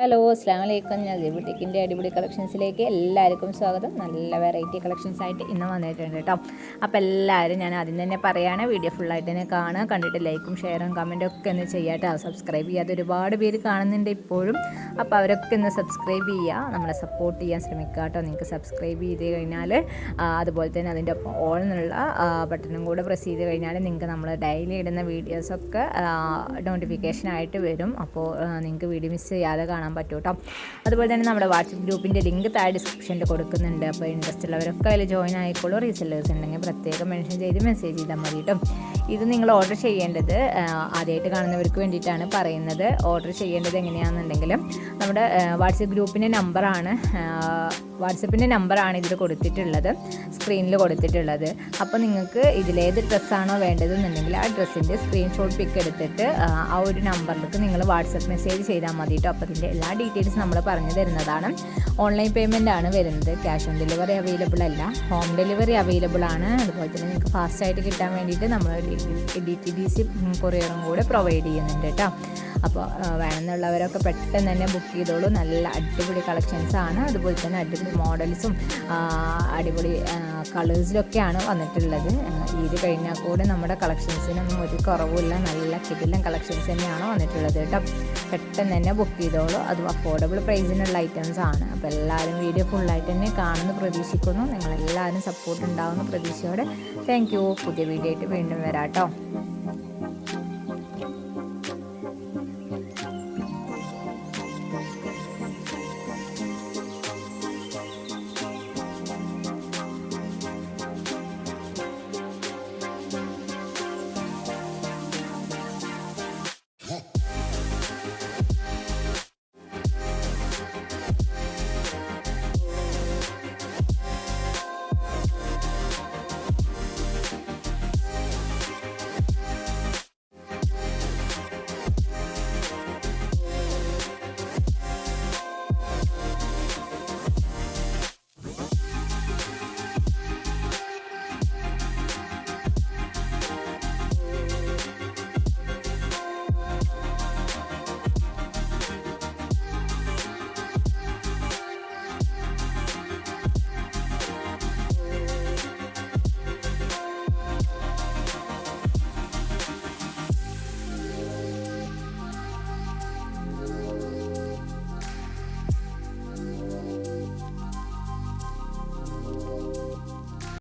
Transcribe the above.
Hello അസ്സാം വലൈക്കും. ഞാൻ ബുട്ടിക്കിൻ്റെ അടിപൊളി കളക്ഷൻസിലേക്ക് എല്ലാവർക്കും സ്വാഗതം. നല്ല വെറൈറ്റി കളക്ഷൻസ് ആയിട്ട് ഇന്ന് വന്നിട്ടുണ്ട് കേട്ടോ. അപ്പോൾ എല്ലാവരും ഞാൻ ആദ്യം തന്നെ പറയുകയാണ്, വീഡിയോ ഫുള്ളായിട്ട് തന്നെ കാണുക. കണ്ടിട്ട് ലൈക്കും ഷെയറും കമൻറ്റും ഒക്കെ ഒന്ന് ചെയ്യാട്ടോ. സബ്സ്ക്രൈബ് ചെയ്യാതെ ഒരുപാട് പേര് കാണുന്നുണ്ട് ഇപ്പോഴും. അപ്പോൾ അവരൊക്കെ ഒന്ന് സബ്സ്ക്രൈബ് ചെയ്യുക, നമ്മളെ സപ്പോർട്ട് ചെയ്യാൻ ശ്രമിക്കുക കേട്ടോ. നിങ്ങൾക്ക് സബ്സ്ക്രൈബ് ചെയ്ത് കഴിഞ്ഞാൽ അതുപോലെ തന്നെ അതിൻ്റെ ഒപ്പം ഓൾ എന്നുള്ള ബട്ടണും കൂടെ പ്രസ് ചെയ്ത് കഴിഞ്ഞാൽ നിങ്ങൾക്ക് നമ്മൾ ഡെയിലി ഇടുന്ന വീഡിയോസൊക്കെ നോട്ടിഫിക്കേഷനായിട്ട് വരും. അപ്പോൾ നിങ്ങൾക്ക് വീഡിയോ മിസ് ചെയ്യാതെ കാണാൻ പറ്റും കേട്ടോ. അതുപോലെ തന്നെ നമ്മുടെ വാട്സപ്പ് ഗ്രൂപ്പിൻ്റെ ലിങ്ക് താഴെ ഡിസ്ക്രിപ്ഷനിൽ കൊടുക്കുന്നുണ്ട്. അപ്പോൾ ഇൻട്രസ്റ്റ് ഉള്ളവരൊക്കെ അതിൽ ജോയിൻ ആയിക്കോളൂ. റീസെല്ലേഴ്സ് ഉണ്ടെങ്കിൽ പ്രത്യേകം മെൻഷൻ ചെയ്ത് മെസ്സേജ് ചെയ്താൽ മതി കേട്ടോ. ഇത് നിങ്ങൾ ഓർഡർ ചെയ്യേണ്ടത് ആദ്യമായിട്ട് കാണുന്നവർക്ക് വേണ്ടിയിട്ടാണ് പറയുന്നത്. ഓർഡർ ചെയ്യേണ്ടത് എങ്ങനെയാണെന്നുണ്ടെങ്കിൽ നമ്മുടെ വാട്സപ്പ് ഗ്രൂപ്പിൻ്റെ നമ്പറാണ് ഇതിൽ കൊടുത്തിട്ടുള്ളത്, സ്ക്രീനിൽ കൊടുത്തിട്ടുള്ളത്. അപ്പോൾ നിങ്ങൾക്ക് ഇതിലേത് ഡ്രസ്സാണോ വേണ്ടതെന്നുണ്ടെങ്കിൽ ആ ഡ്രസ്സിൻ്റെ സ്ക്രീൻഷോട്ട് പിക്ക് എടുത്തിട്ട് ആ ഒരു നമ്പറിലേക്ക് നിങ്ങൾ വാട്സപ്പ് മെസ്സേജ് ചെയ്താൽ മതി കേട്ടോ. അപ്പോൾ ഇതിൻ്റെ എല്ലാ ഡീറ്റെയിൽസ് നമ്മൾ പറഞ്ഞു തരുന്നതാണ്. ഓൺലൈൻ പേയ്മെൻ്റ് ആണ് വരുന്നത്. ക്യാഷ് ഓൺ ഡെലിവറി അവൈലബിൾ അല്ല, ഹോം ഡെലിവറി അവൈലബിൾ ആണ്. അതുപോലെ തന്നെ നിങ്ങൾക്ക് ഫാസ്റ്റായിട്ട് കിട്ടാൻ വേണ്ടിയിട്ട് നമ്മൾ DTDC കൊറിയറും കൂടെ പ്രൊവൈഡ് ചെയ്യുന്നുണ്ട് കേട്ടോ. അപ്പോൾ വേണമെന്നുള്ളവരൊക്കെ പെട്ടെന്ന് തന്നെ ബുക്ക് ചെയ്തോളൂ. നല്ല അടിപൊളി കളക്ഷൻസ് ആണ്. അതുപോലെ തന്നെ അടിപൊളി മോഡൽസും അടിപൊളി കളേഴ്സിലൊക്കെയാണ് വന്നിട്ടുള്ളത്. ഇത് കഴിഞ്ഞാൽ കൂടെ നമ്മുടെ കളക്ഷൻസിനൊന്നും ഒരു കുറവുമില്ല. നല്ല കിടിലൻ കളക്ഷൻസ് തന്നെയാണ് വന്നിട്ടുള്ളത് കേട്ടോ. പെട്ടെന്ന് തന്നെ ബുക്ക് ചെയ്തോളൂ. അതും അഫോർഡബിൾ പ്രൈസിനുള്ള ഐറ്റംസ് ആണ്. അപ്പോൾ എല്ലാവരും വീഡിയോ ഫുള്ളായിട്ട് തന്നെ കാണുമെന്ന് പ്രതീക്ഷിക്കുന്നു. നിങ്ങളെല്ലാവരും സപ്പോർട്ട് ഉണ്ടാകുന്ന പ്രതീക്ഷയോടെ താങ്ക് യു. പുതിയ വീഡിയോ ആയിട്ട് വീണ്ടും വരാം കേട്ടോ.